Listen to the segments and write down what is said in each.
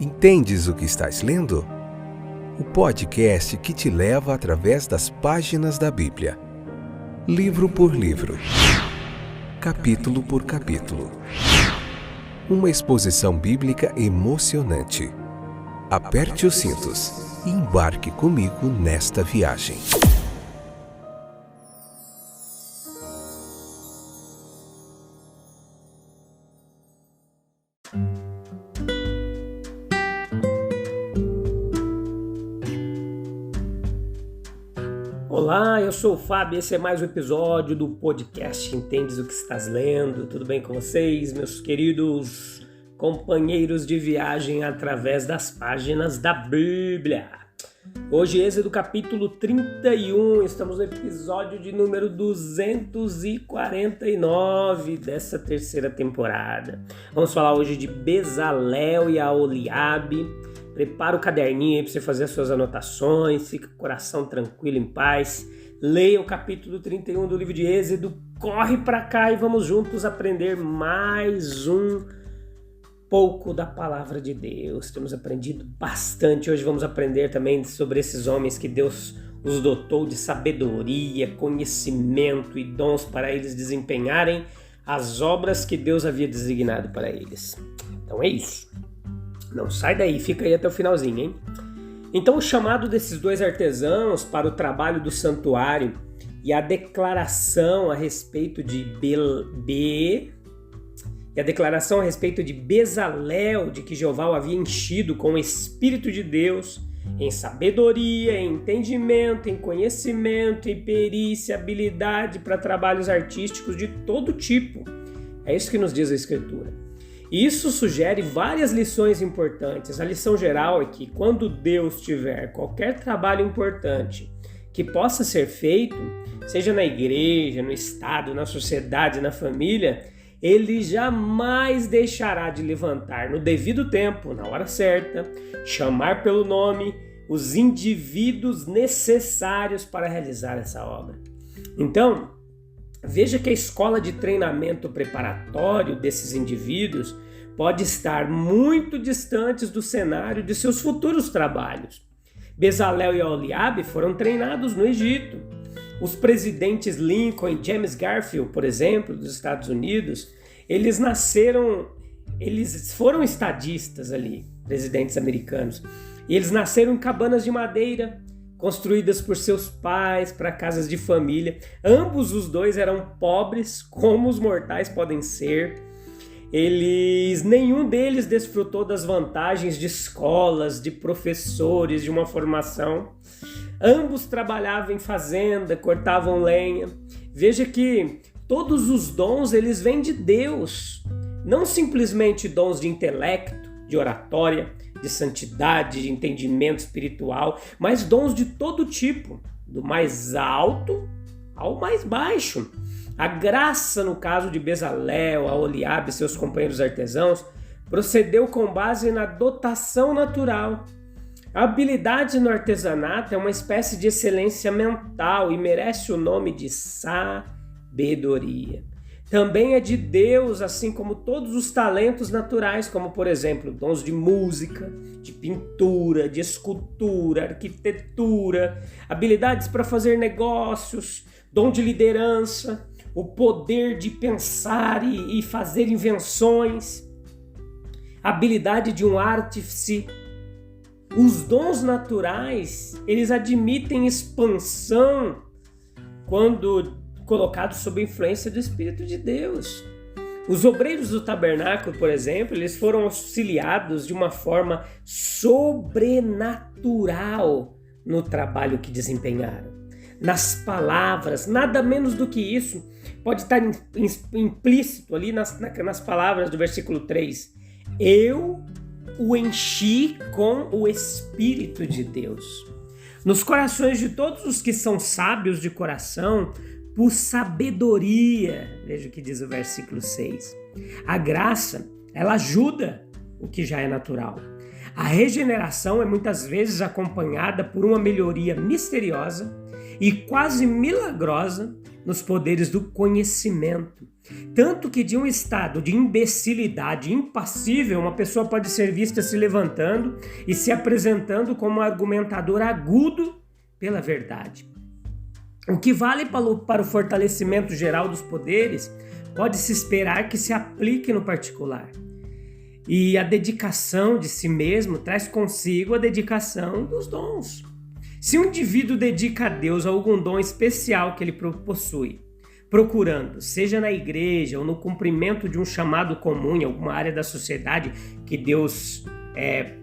Entendes o que estás lendo? O podcast que te leva através das páginas da Bíblia. Livro por livro. Capítulo por capítulo. Uma exposição bíblica emocionante. Aperte os cintos e embarque comigo nesta viagem. Olá, eu sou o Fábio, esse é mais um episódio do podcast Entendes o que estás lendo? Tudo bem com vocês, meus queridos companheiros de viagem através das páginas da Bíblia? Hoje, Êxodo capítulo 31, estamos no episódio de número 249 dessa terceira temporada. Vamos falar hoje de Bezalel e Aholiabe. Prepara o caderninho aí para você fazer as suas anotações, fica com o coração tranquilo, em paz. Leia o capítulo 31 do livro de Êxodo, corre para cá e vamos juntos aprender mais um pouco da palavra de Deus. Temos aprendido bastante, hoje vamos aprender também sobre esses homens que Deus os dotou de sabedoria, conhecimento e dons para eles desempenharem as obras que Deus havia designado para eles. Então é isso. Não sai daí, fica aí até o finalzinho, hein? Então o chamado desses dois artesãos para o trabalho do santuário e a declaração a respeito de Bezalel, de que Jeová o havia enchido com o Espírito de Deus, em sabedoria, em entendimento, em conhecimento, em perícia, habilidade para trabalhos artísticos de todo tipo. É isso que nos diz a Escritura. Isso sugere várias lições importantes. A lição geral é que quando Deus tiver qualquer trabalho importante que possa ser feito, seja na igreja, no estado, na sociedade, na família, Ele jamais deixará de levantar no devido tempo, na hora certa, chamar pelo nome os indivíduos necessários para realizar essa obra. Então, veja que a escola de treinamento preparatório desses indivíduos pode estar muito distantes do cenário de seus futuros trabalhos. Bezalel e Aholiabe foram treinados no Egito. Os presidentes Lincoln e James Garfield, por exemplo, dos Estados Unidos, eles foram estadistas ali, presidentes americanos, e eles nasceram em cabanas de madeira, construídas por seus pais para casas de família. Ambos os dois eram pobres, como os mortais podem ser. Nenhum deles desfrutou das vantagens de escolas, de professores, de uma formação. Ambos trabalhavam em fazenda, cortavam lenha. Veja que todos os dons eles vêm de Deus, não simplesmente dons de intelecto, de oratória, de santidade, de entendimento espiritual, mas dons de todo tipo, do mais alto ao mais baixo. A graça, no caso de Bezalel, Aholiabe e seus companheiros artesãos, procedeu com base na dotação natural. A habilidade no artesanato é uma espécie de excelência mental e merece o nome de sabedoria. Também é de Deus, assim como todos os talentos naturais, como, por exemplo, dons de música, de pintura, de escultura, arquitetura, habilidades para fazer negócios, dom de liderança, o poder de pensar e fazer invenções, habilidade de um artífice. Os dons naturais, eles admitem expansão quando colocados sob a influência do Espírito de Deus. Os obreiros do tabernáculo, por exemplo, eles foram auxiliados de uma forma sobrenatural no trabalho que desempenharam. Nas palavras, nada menos do que isso, pode estar implícito ali nas palavras do versículo 3. Eu o enchi com o Espírito de Deus. Nos corações de todos os que são sábios de coração, por sabedoria, veja o que diz o versículo 6. A graça, ela ajuda o que já é natural. A regeneração é muitas vezes acompanhada por uma melhoria misteriosa e quase milagrosa nos poderes do conhecimento. Tanto que de um estado de imbecilidade impassível, uma pessoa pode ser vista se levantando e se apresentando como um argumentador agudo pela verdade. O que vale para o fortalecimento geral dos poderes, pode-se esperar que se aplique no particular. E a dedicação de si mesmo traz consigo a dedicação dos dons. Se um indivíduo dedica a Deus algum dom especial que ele possui, procurando, seja na igreja ou no cumprimento de um chamado comum em alguma área da sociedade que Deus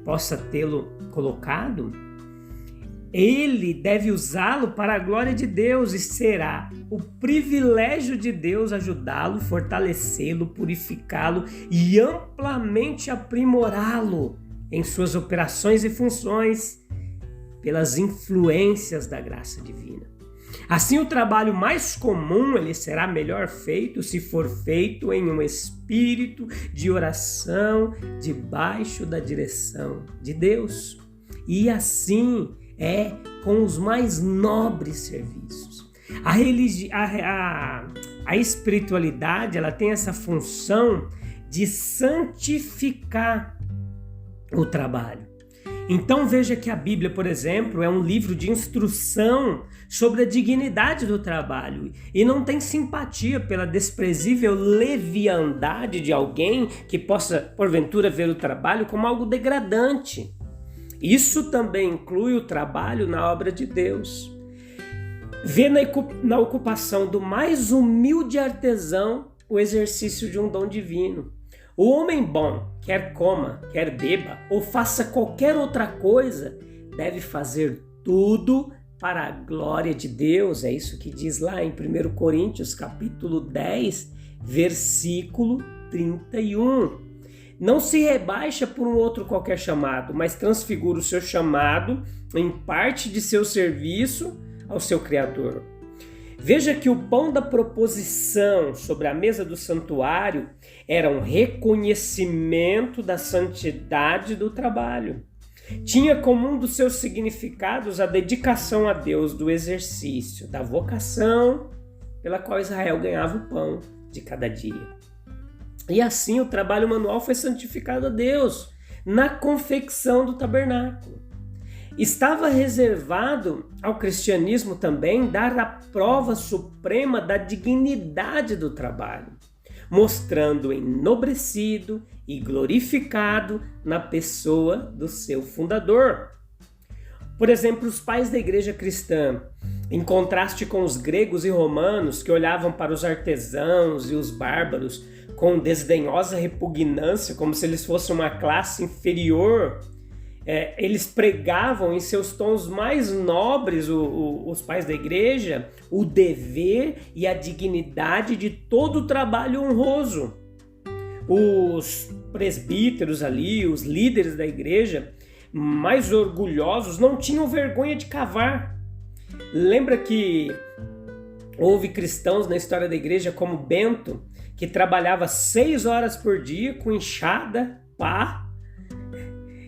possa tê-lo colocado, ele deve usá-lo para a glória de Deus e será o privilégio de Deus ajudá-lo, fortalecê-lo, purificá-lo e amplamente aprimorá-lo em suas operações e funções pelas influências da graça divina. Assim, o trabalho mais comum ele será melhor feito se for feito em um espírito de oração debaixo da direção de Deus. E assim é com os mais nobres serviços. A espiritualidade ela tem essa função de santificar o trabalho. Então veja que a Bíblia, por exemplo, é um livro de instrução sobre a dignidade do trabalho e não tem simpatia pela desprezível leviandade de alguém que possa, porventura, ver o trabalho como algo degradante. Isso também inclui o trabalho na obra de Deus. Vê na ocupação do mais humilde artesão o exercício de um dom divino. O homem bom, quer coma, quer beba ou faça qualquer outra coisa, deve fazer tudo para a glória de Deus. É isso que diz lá em 1 Coríntios, capítulo 10, versículo 31. Não se rebaixa por um outro qualquer chamado, mas transfigura o seu chamado em parte de seu serviço ao seu Criador. Veja que o pão da proposição sobre a mesa do santuário era um reconhecimento da santidade do trabalho. Tinha como um dos seus significados a dedicação a Deus do exercício, da vocação pela qual Israel ganhava o pão de cada dia. E assim o trabalho manual foi santificado a Deus na confecção do tabernáculo. Estava reservado ao cristianismo também dar a prova suprema da dignidade do trabalho, mostrando enobrecido e glorificado na pessoa do seu fundador. Por exemplo, os pais da igreja cristã, em contraste com os gregos e romanos que olhavam para os artesãos e os bárbaros com desdenhosa repugnância, como se eles fossem uma classe inferior, eles pregavam em seus tons mais nobres, os pais da igreja, o dever e a dignidade de todo o trabalho honroso. Os presbíteros ali, os líderes da igreja, mais orgulhosos, não tinham vergonha de cavar. Lembra que houve cristãos na história da igreja como Bento, que trabalhava 6 horas por dia com enxada, pá,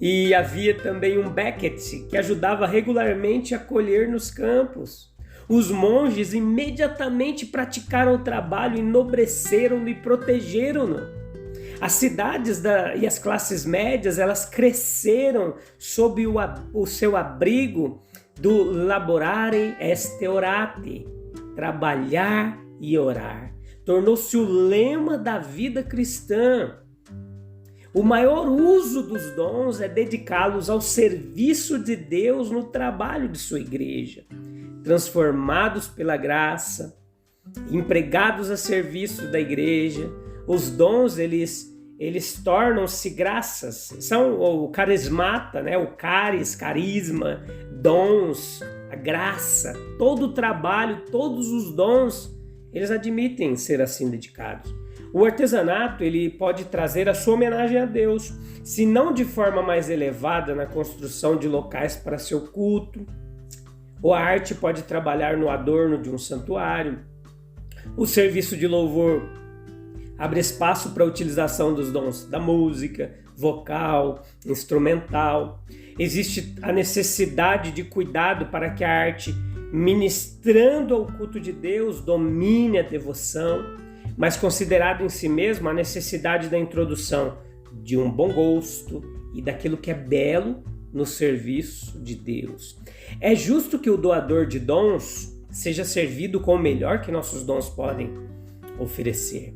e havia também um Becket que ajudava regularmente a colher nos campos. Os monges imediatamente praticaram o trabalho, enobreceram-no e protegeram-no. As cidades e as classes médias, elas cresceram sob o seu abrigo do laborare est orate, trabalhar e orar. Tornou-se o lema da vida cristã. O maior uso dos dons é dedicá-los ao serviço de Deus no trabalho de sua igreja. Transformados pela graça, empregados a serviço da igreja, os dons eles tornam-se graças. São o carismata, né? O carisma, dons, a graça, todo o trabalho, todos os dons, eles admitem ser assim dedicados. O artesanato ele pode trazer a sua homenagem a Deus, se não de forma mais elevada na construção de locais para seu culto, ou a arte pode trabalhar no adorno de um santuário. O serviço de louvor abre espaço para a utilização dos dons da música, vocal, instrumental. Existe a necessidade de cuidado para que a arte ministrando ao culto de Deus, domine a devoção, mas considerado em si mesmo a necessidade da introdução de um bom gosto e daquilo que é belo no serviço de Deus. É justo que o doador de dons seja servido com o melhor que nossos dons podem oferecer.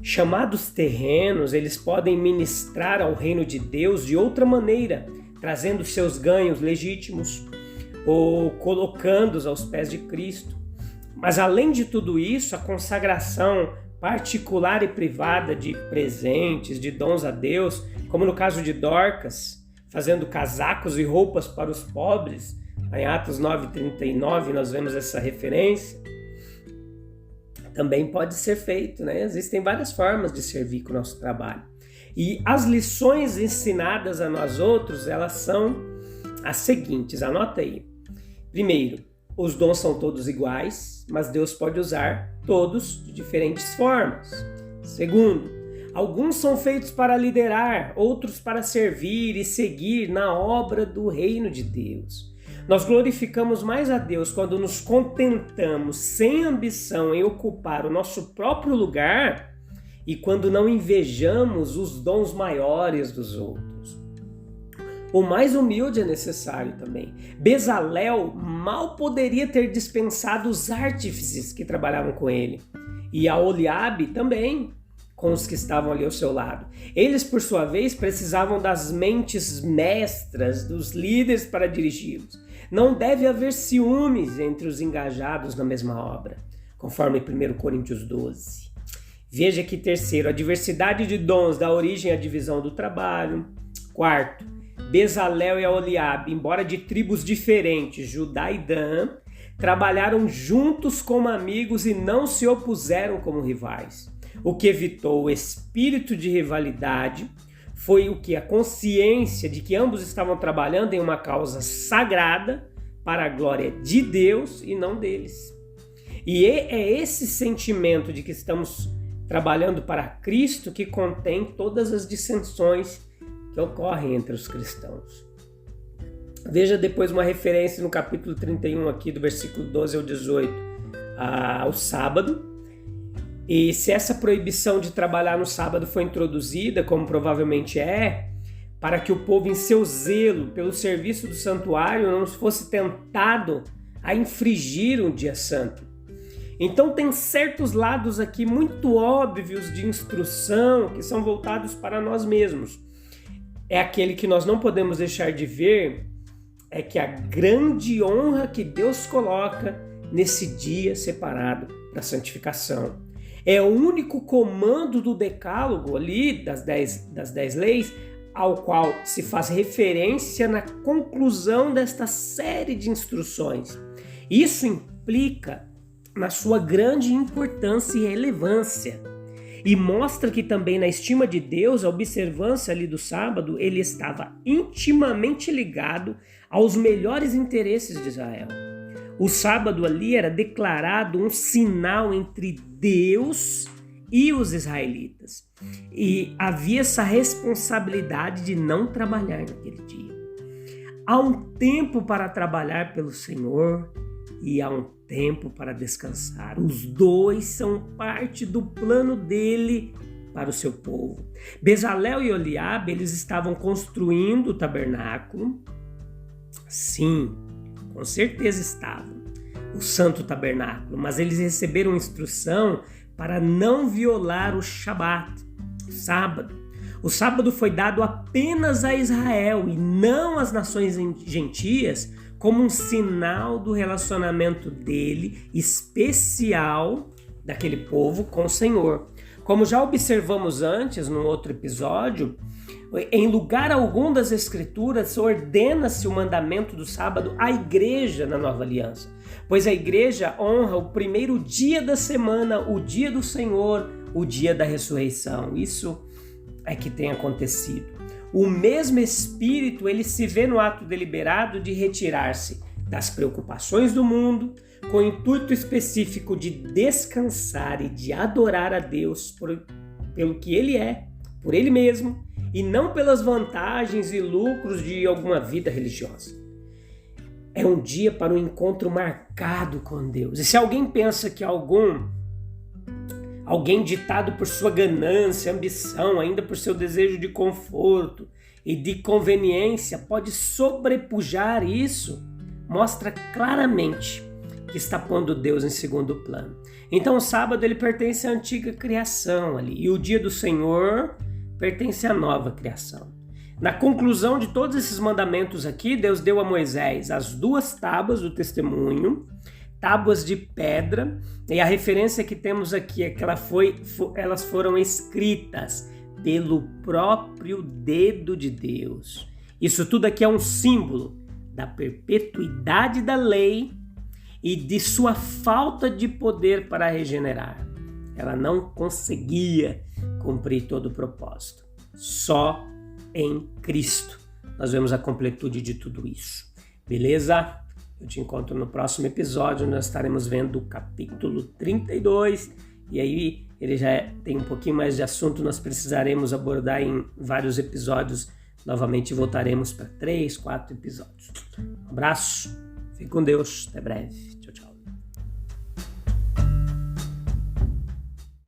Chamados terrenos, eles podem ministrar ao reino de Deus de outra maneira, trazendo seus ganhos legítimos ou colocando-os aos pés de Cristo. Mas além de tudo isso, a consagração particular e privada de presentes, de dons a Deus, como no caso de Dorcas, fazendo casacos e roupas para os pobres, em Atos 9:39 nós vemos essa referência, também pode ser feito, né? Existem várias formas de servir com o nosso trabalho. E as lições ensinadas a nós outros, elas são as seguintes, anota aí. Primeiro, os dons são todos iguais, mas Deus pode usar todos de diferentes formas. Segundo, alguns são feitos para liderar, outros para servir e seguir na obra do reino de Deus. Nós glorificamos mais a Deus quando nos contentamos sem ambição em ocupar o nosso próprio lugar e quando não invejamos os dons maiores dos outros. O mais humilde é necessário também. Bezalel mal poderia ter dispensado os artífices que trabalhavam com ele. E a Oliabe também, com os que estavam ali ao seu lado. Eles, por sua vez, precisavam das mentes mestras, dos líderes para dirigi-los. Não deve haver ciúmes entre os engajados na mesma obra, conforme 1 Coríntios 12. Veja que terceiro, a diversidade de dons dá origem à divisão do trabalho. Quarto, Bezalel e Aholiabe, embora de tribos diferentes, Judá e Dan, trabalharam juntos como amigos e não se opuseram como rivais. O que evitou o espírito de rivalidade foi o que? A consciência de que ambos estavam trabalhando em uma causa sagrada para a glória de Deus e não deles. E é esse sentimento de que estamos trabalhando para Cristo que contém todas as dissensões que ocorrem entre os cristãos. Veja depois uma referência no capítulo 31 aqui do versículo 12 ao 18 ao sábado. E se essa proibição de trabalhar no sábado foi introduzida, como provavelmente é, para que o povo em seu zelo pelo serviço do santuário não fosse tentado a infringir um dia santo. Então tem certos lados aqui muito óbvios de instrução que são voltados para nós mesmos. É aquele que nós não podemos deixar de ver, é que a grande honra que Deus coloca nesse dia separado para a santificação. É o único comando do decálogo ali, das 10 leis, ao qual se faz referência na conclusão desta série de instruções. Isso implica na sua grande importância e relevância. E mostra que também na estima de Deus, a observância ali do sábado, ele estava intimamente ligado aos melhores interesses de Israel. O sábado ali era declarado um sinal entre Deus e os israelitas. E havia essa responsabilidade de não trabalhar naquele dia. Há um tempo para trabalhar pelo Senhor e há um tempo para descansar. Os dois são parte do plano dele para o seu povo. Bezalel e Aholiabe, eles estavam construindo o tabernáculo. Sim, com certeza estavam. O santo tabernáculo, mas eles receberam instrução para não violar o Shabat, o sábado. O sábado foi dado apenas a Israel e não às nações gentias, como um sinal do relacionamento dele, especial, daquele povo com o Senhor. Como já observamos antes, num outro episódio, em lugar algum das Escrituras ordena-se o mandamento do sábado à igreja na Nova Aliança, pois a igreja honra o primeiro dia da semana, o dia do Senhor, o dia da ressurreição. Isso é que tem acontecido. O mesmo Espírito, ele se vê no ato deliberado de retirar-se das preocupações do mundo, com o intuito específico de descansar e de adorar a Deus pelo que Ele é, por Ele mesmo, e não pelas vantagens e lucros de alguma vida religiosa. é um dia para um encontro marcado com Deus. E se alguém pensa que alguém ditado por sua ganância, ambição, ainda por seu desejo de conforto e de conveniência, pode sobrepujar isso, mostra claramente que está pondo Deus em segundo plano. Então o sábado ele pertence à antiga criação ali, e o dia do Senhor pertence à nova criação. Na conclusão de todos esses mandamentos aqui, Deus deu a Moisés as 2 tábuas do testemunho, tábuas de pedra, e a referência que temos aqui é que elas foram escritas pelo próprio dedo de Deus. Isso tudo aqui é um símbolo da perpetuidade da lei e de sua falta de poder para regenerar. Ela não conseguia cumprir todo o propósito. Só em Cristo nós vemos a completude de tudo isso. Beleza? Eu te encontro no próximo episódio, nós estaremos vendo o capítulo 32, e aí ele já tem um pouquinho mais de assunto, nós precisaremos abordar em vários episódios, novamente voltaremos para 3, 4 episódios. Um abraço, fique com Deus, até breve.